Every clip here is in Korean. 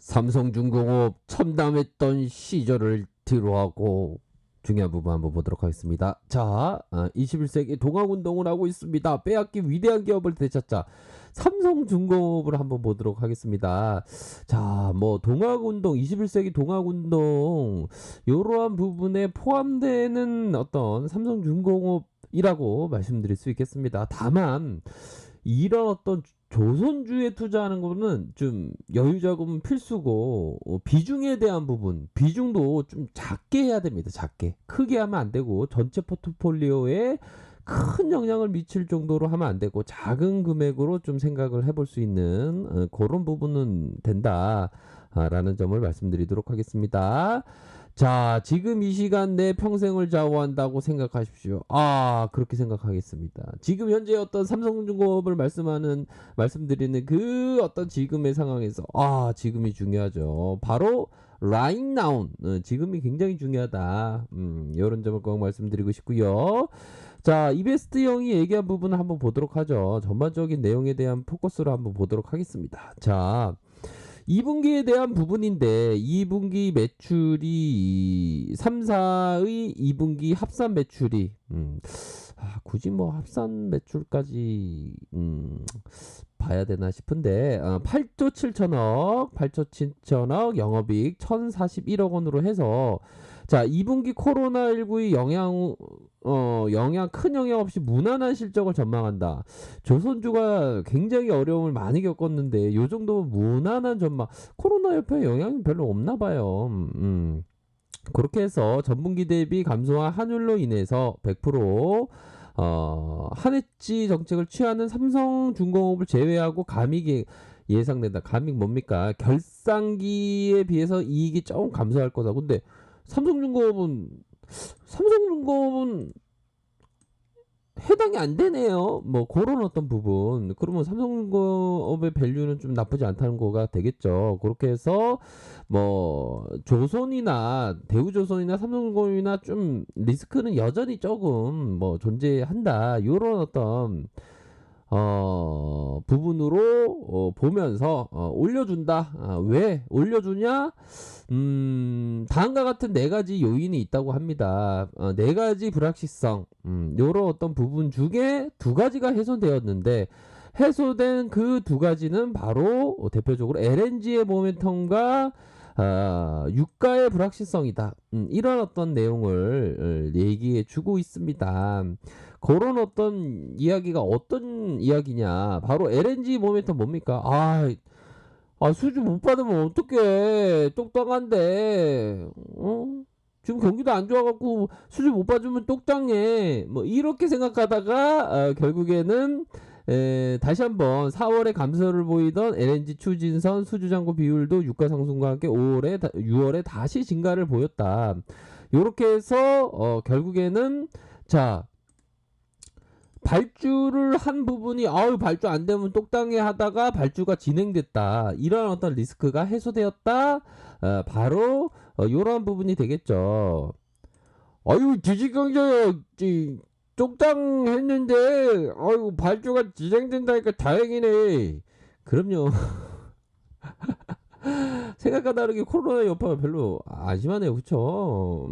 삼성중공업 첨담했던 시절을 뒤로하고 중요한 부분 한번 보도록 하겠습니다. 자, 21세기 동학운동을 하고 있습니다. 빼앗긴 위대한 기업을 되찾자. 삼성중공업을 한번 보도록 하겠습니다. 자, 뭐 동학운동, 21세기 동학운동 이러한 부분에 포함되는 어떤 삼성중공업이라고 말씀드릴 수 있겠습니다. 다만 이런 어떤 조선주에 투자하는 거는 좀 여유자금 필수고, 비중에 대한 부분, 비중도 좀 작게 해야 됩니다. 작게. 크게 하면 안 되고 전체 포트폴리오에 큰 영향을 미칠 정도로 하면 안 되고 작은 금액으로 좀 생각을 해볼 수 있는 그런 부분은 된다라는 점을 말씀드리도록 하겠습니다. 자, 지금 이 시간 내 평생을 좌우한다고 생각하십시오. 그렇게 생각하겠습니다. 지금 현재 어떤 삼성중공업을 말씀드리는 그 어떤 지금의 상황에서, 지금이 중요하죠. 바로 right now, 지금이 굉장히 중요하다. 이런 점을 꼭 말씀드리고 싶고요. 자, 이베스트형이 얘기한 부분을 한번 보도록 하죠. 전반적인 내용에 대한 포커스로 한번 보도록 하겠습니다. 자, 2분기에 대한 부분인데 2분기 매출이 3, 4의 2분기 합산 매출이 굳이 뭐 합산 매출까지 봐야 되나 싶은데 8조 7천억, 8조 7천억, 영업이익 1,041억 원으로 해서 자, 2분기 코로나19의 큰 영향 없이 무난한 실적을 전망한다. 조선주가 굉장히 어려움을 많이 겪었는데 요 정도 무난한 전망. 코로나 여파의 영향이 별로 없나 봐요. 그렇게 해서 전분기 대비 감소한 환율로 인해서 100% 한해지 정책을 취하는 삼성중공업을 제외하고 감익이 예상된다. 감익 뭡니까? 결산기에 비해서 이익이 조금 감소할 거다. 근데 삼성중공업은 해당이 안 되네요. 뭐 그런 어떤 부분. 그러면 삼성중공업의 밸류는 좀 나쁘지 않다는 거가 되겠죠. 그렇게 해서 뭐 조선이나 대우조선이나 삼성중공업이나 좀 리스크는 여전히 조금 뭐 존재한다. 이런 어떤 부분으로 보면서 올려준다. 왜 올려주냐? 다음과 같은 네 가지 요인이 있다고 합니다. 네 가지 불확실성, 요런 어떤 부분 중에 두 가지가 훼손되었는데, 해소된 그 두 가지는 바로 대표적으로 LNG의 모멘텀과 유가의 불확실성이다. 이런 어떤 내용을 얘기해 주고 있습니다. 그런 어떤 이야기가 어떤 이야기냐? 바로 LNG 모멘텀 뭡니까? 수주 못 받으면 어떡해. 똑똑한데. 지금 경기도 안 좋아갖고 수주 못 받으면 똑당해. 뭐 이렇게 생각하다가 결국에는 다시 한번 4월에 감소를 보이던 LNG 추진선 수주잔고 비율도 유가 상승과 함께 6월에 다시 증가를 보였다. 이렇게 해서 결국에는 자, 발주를 한 부분이 발주 안 되면 똑당해 하다가 발주가 진행됐다. 이런 어떤 리스크가 해소되었다. 바로 이러한 부분이 되겠죠. 지지경제 똑당 했는데 발주가 진행된다니까 다행이네. 그럼요. 생각과 다르게 코로나 여파가 별로 안 심하네요. 그쵸?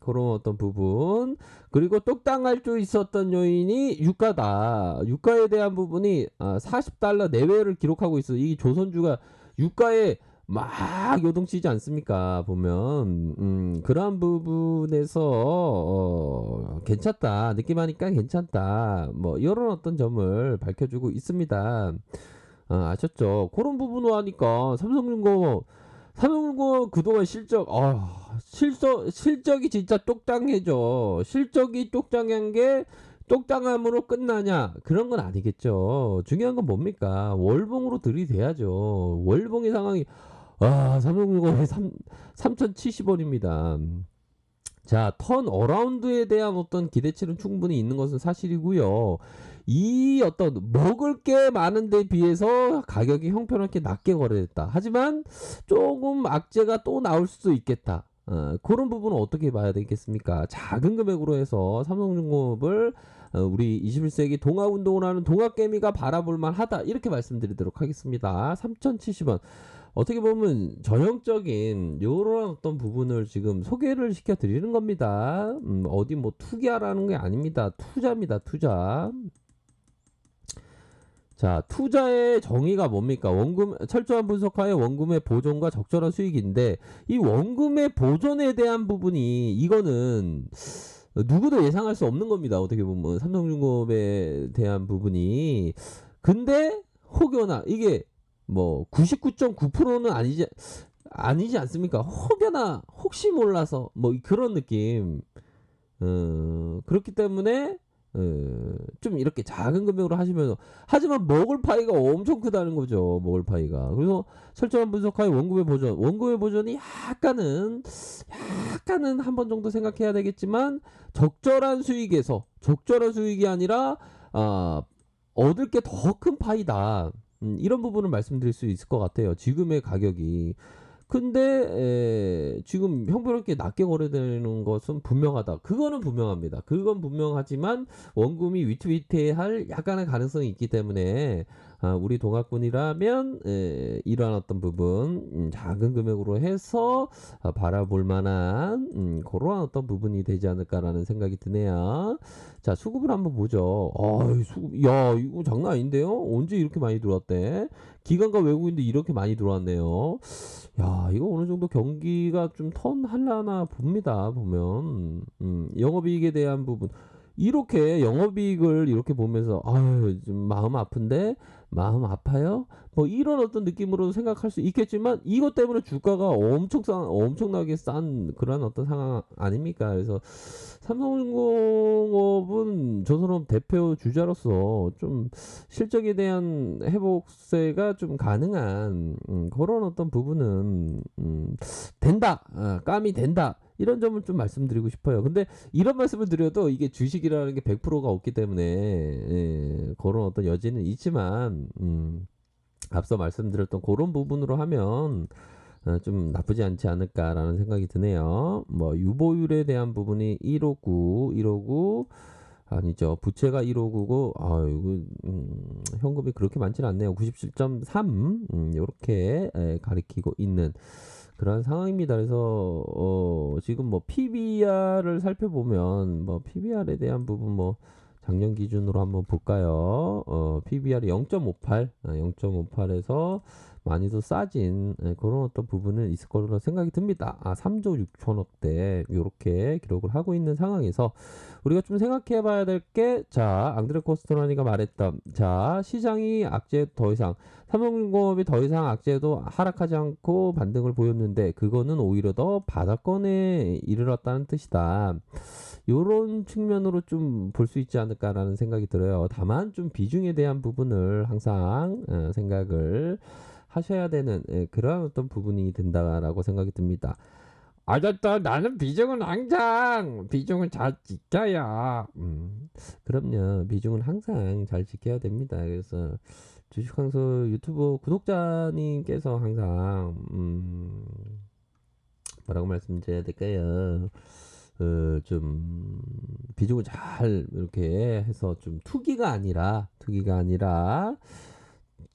그런 어떤 부분. 그리고 똑당할 수 있었던 요인이 유가다. 유가에 대한 부분이 40달러 내외를 기록하고 있어. 이 조선주가 유가에 막 요동치지 않습니까? 보면 그러한 부분에서 괜찮다. 느낌하니까 괜찮다. 뭐 이런 어떤 점을 밝혀주고 있습니다. 아셨죠? 그런 부분으로 하니까 삼성중공업 그동안 실적이 진짜 똑당해져. 실적이 똑당한 게 똑당함으로 끝나냐? 그런 건 아니겠죠. 중요한 건 뭡니까? 월봉으로 들이대야죠. 월봉의 상황이 삼성중공업이 3,070원입니다. 자, 턴 어라운드에 대한 어떤 기대치는 충분히 있는 것은 사실이고요. 이 어떤 먹을 게 많은 데 비해서 가격이 형편없게 낮게 거래됐다. 하지만 조금 악재가 또 나올 수도 있겠다. 그런 부분은 어떻게 봐야 되겠습니까? 작은 금액으로 해서 삼성중공업을 우리 21세기 동학운동을 하는 동학개미가 바라볼 만하다. 이렇게 말씀드리도록 하겠습니다. 3,070원. 어떻게 보면 전형적인 요런 어떤 부분을 지금 소개를 시켜 드리는 겁니다. 어디 뭐 투기하라는 게 아닙니다. 투자입니다. 투자. 자, 투자의 정의가 뭡니까? 원금 철저한 분석하에 원금의 보존과 적절한 수익인데 이 원금의 보존에 대한 부분이 이거는 누구도 예상할 수 없는 겁니다. 어떻게 보면 삼성중공업에 대한 부분이 근데 혹여나 이게 뭐 99.9%는 아니지 않습니까? 혹여나 혹시 몰라서 뭐 그런 느낌. 그렇기 때문에 좀 이렇게 작은 금액으로 하시면 하지만 먹을 파이가 엄청 크다는 거죠. 먹을 파이가. 그래서 철저한 분석하에 원금의 보존이 약간은 한 번 정도 생각해야 되겠지만 적절한 수익이 아니라 아, 얻을 게 더 큰 파이다. 이런 부분을 말씀드릴 수 있을 것 같아요. 지금의 가격이. 근데 지금 형편없게 낮게 거래되는 것은 분명하다. 그거는 분명합니다. 그건 분명하지만 원금이 위태위태할 약간의 가능성이 있기 때문에 우리 동학군이라면 이러한 어떤 부분 작은 금액으로 해서 바라볼 만한 그러한 어떤 부분이 되지 않을까라는 생각이 드네요. 자, 수급을 한번 보죠. 수급, 야, 이거 장난 아닌데요? 언제 이렇게 많이 들어왔대? 기관과 외국인도 이렇게 많이 들어왔네요. 야, 이거 어느 정도 경기가 좀 턴하려나 봅니다. 보면 영업이익에 대한 부분 이렇게 영업이익을 이렇게 보면서 아유 좀 마음 아픈데 마음 아파요? 뭐 이런 어떤 느낌으로 생각할 수 있겠지만 이것 때문에 주가가 엄청나게 싼 그런 어떤 상황 아닙니까? 그래서 삼성중공업은 조선업 대표 주자로서 좀 실적에 대한 회복세가 좀 가능한 그런 어떤 부분은 된다. 감이 된다. 이런 점을 좀 말씀드리고 싶어요. 근데 이런 말씀을 드려도 이게 주식이라는 게 100%가 없기 때문에 그런 어떤 여지는 있지만 앞서 말씀드렸던 그런 부분으로 하면 좀 나쁘지 않지 않을까라는 생각이 드네요. 뭐 유보율에 대한 부분이 159 아니죠. 부채가 159고 이거 현금이 그렇게 많지는 않네요. 97.3 이렇게 가리키고 있는 그런 상황입니다. 그래서 지금 뭐 PBR을 살펴보면 뭐 PBR에 대한 부분 뭐 작년 기준으로 한번 볼까요? PBR이 0.58, 0.58에서 많이도 싸진 그런 어떤 부분은 있을 거로 생각이 듭니다. 3조 6천억대 이렇게 기록을 하고 있는 상황에서 우리가 좀 생각해 봐야 될 게 자, 앙드레 코스토라니가 말했던 자, 시장이 악재 더 이상 삼성중공업이 더 이상 악재도 하락하지 않고 반등을 보였는데 그거는 오히려 더 바닥권에 이르렀다는 뜻이다. 요런 측면으로 좀 볼 수 있지 않을까라는 생각이 들어요. 다만 좀 비중에 대한 부분을 항상 생각을 하셔야 되는 그러한 어떤 부분이 된다라고 생각이 듭니다. 알았다. 나는 비중은 잘 지켜야. 그럼요. 비중은 항상 잘 지켜야 됩니다. 그래서 주식황소 유튜브 구독자님께서 항상 뭐라고 말씀드려야 될까요? 좀 비중을 잘 이렇게 해서 좀 투기가 아니라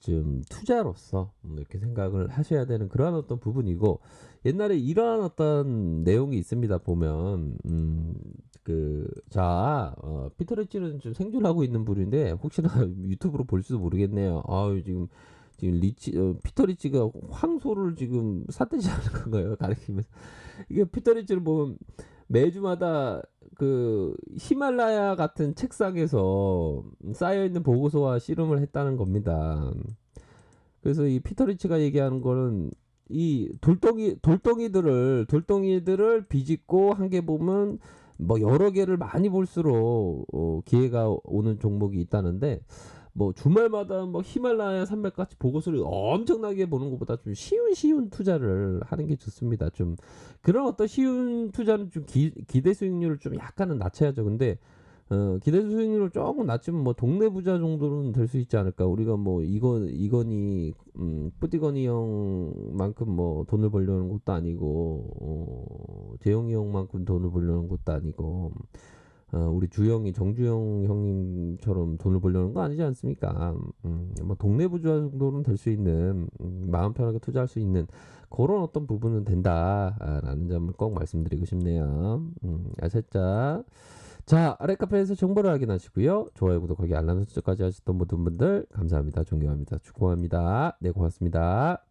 좀 투자로서 이렇게 생각을 하셔야 되는 그러한 어떤 부분이고 옛날에 이러한 어떤 내용이 있습니다. 보면 피터 리치는 좀 생존하고 있는 분인데 혹시나 유튜브로 볼지도 모르겠네요. 지금 피터 리치가 황소를 지금 삿대지 않은 건가요? 가리키면서 이게 피터 리치를 보면 매주마다 그 히말라야 같은 책상에서 쌓여 있는 보고서와 씨름을 했다는 겁니다. 그래서 이 피터 리치가 얘기하는 거는 이 돌덩이들을 비집고 한 개 보면 뭐 여러 개를 많이 볼수록 기회가 오는 종목이 있다는데 뭐 주말마다 뭐 히말라야 산맥같이 보고서를 엄청나게 보는 것보다 좀 쉬운 투자를 하는 게 좋습니다. 좀 그런 어떤 쉬운 투자는 좀 기대 수익률을 좀 약간은 낮춰야죠. 근데 기대 수익률을 조금 낮추면 뭐 동네 부자 정도는 될 수 있지 않을까. 우리가 뭐 이건이 뿌디거니 형만큼 뭐 돈을 벌려는 것도 아니고 재용이 형만큼 돈을 벌려는 것도 아니고 우리 주영이 정주영 형님처럼 돈을 벌려는 거 아니지 않습니까? 뭐 동네 부자 정도는 될 수 있는 마음 편하게 투자할 수 있는 그런 어떤 부분은 된다라는 점을 꼭 말씀드리고 싶네요. 아셨죠? 자, 아래 카페에서 정보를 확인하시고요. 좋아요, 구독하기, 알람 설정까지 하셨던 모든 분들 감사합니다. 존경합니다. 축복합니다. 네, 고맙습니다.